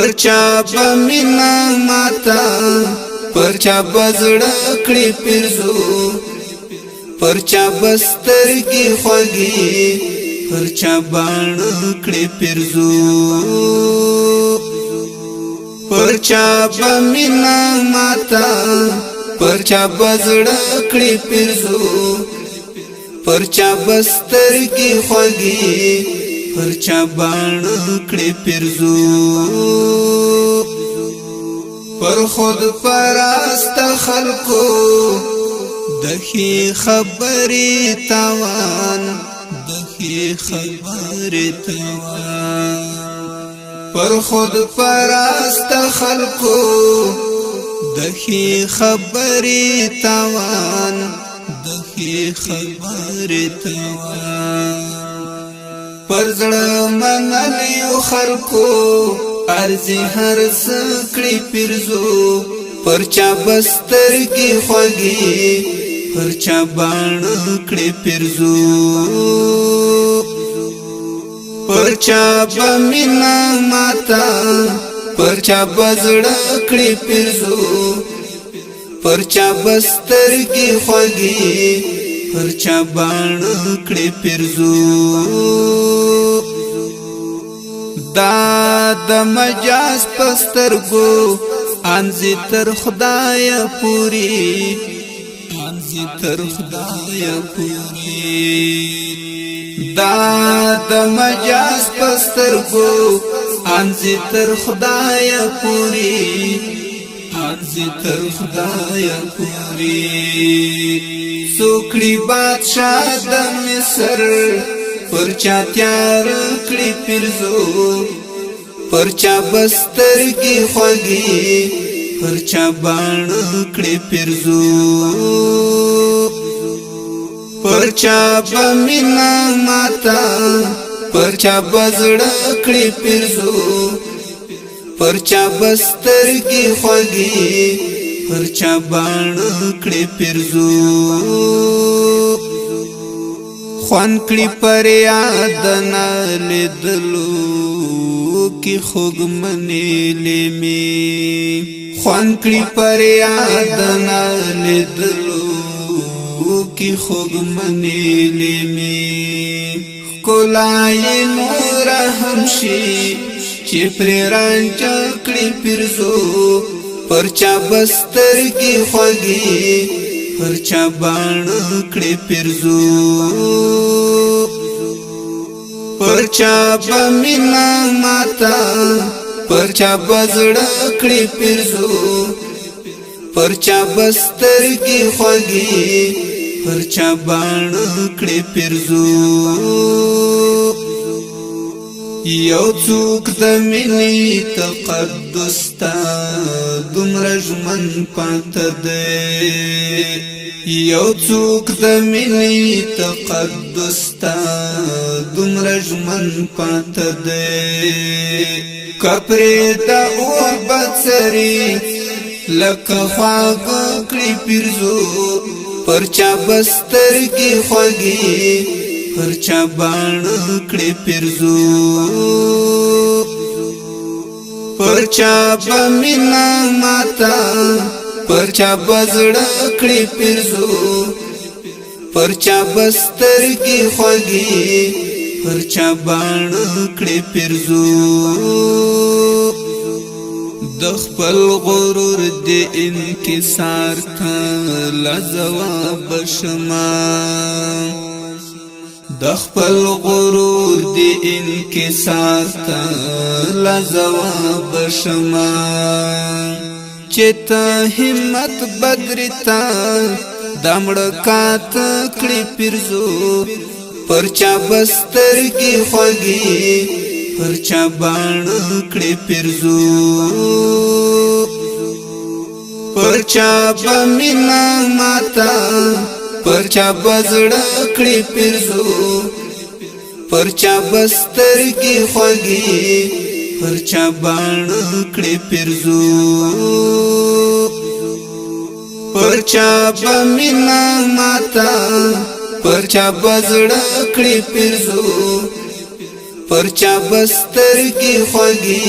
پرچا بمینا ماتا پرچا بزړه کړي پیرزو پرچا بسترګي خوږي پرچا باڼ کړي پیرزو پرچا بمینا ماتا پرچا بزړه کړي پیرزو پرچا بسترګي خوږي پرچا باڼ کړي پیرزو پر خود پرست خلقو دخی خبری تاوان دخی خبری تاوان پر خود پرست خلقو دخی خبری تاوان دخی خبری تاوان پر زړه منلیو خلقو ارزی هر سکړي پیرزو پرچا بسترګي خوږي پرچا باڼ کړي پیرزو پرچا بمینا ماتا پرچا بزړه کړي پیرزو پرچا بسترګي خوږي پرچا باڼ کړي پیرزو دا د مجاز پسترګو انزی تر خدای پوری انزی تر خدای پوری دا د مجاز پسترګو انزی تر خدای پوری انزی تر خدای پوری سوکړي بادشاہ د مصر پرچا تیار کړي پیرزو پرچا بسترګي خوږي پرچا باڼ کړي پیرزو پرچا بمینا ماتا پرچا بزړه کړي پیرزو پرچا بسترګي خوږي پرچا باڼ کړي پیرزو خوان کړي پر یاد نه لیدلو کی خوګ منی لمی خوان کړي پر یاد نه لیدلو کی خوګ منی لمی کولای نور همشي چې پر رانچ کړي پیرزو پرچا بسترګي خوږي پرچا باڼ کړي پیرزو پرچا بمینا ماتا پرچا بزړه کړي پیرزو پرچا بسترګي خوږي پرچا باڼ کړي پیرزو یو څوک د ملي تقدس تا دومره ژمن پاته دی یو څوک د ملي تقدس تا دومره ژمن پاته دی کپرې د اور بڅري لکه خواږه کړي پیرزو پرچا بسترګي خوږي پرچا باڼ کړي پیرزو پرچا بمینا ماتا پرچا بزړه کړي پیرزو پرچا بسترګي خوږي پرچا باڼ کړي پیرزو د خپل غرور د انکسار ته لا جواب شمه د خپل غرور دی انکسار تا لا جواب شما چتا همت بدرتا دمړکات کړي پیرزو پرچا بسترګي خوږي پرچا باڼ کړي پیرزو پرچا بمینا ماتا پرچا بزړه کړي پیرزو پرچا بسترګي خوږي پرچا باڼ کړي پیرزو پرچا بمینا ماتا پرچا بزړه کړي پیرزو پرچا بسترګي خوږي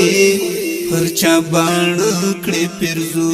پرچا باڼه کړې پیرزو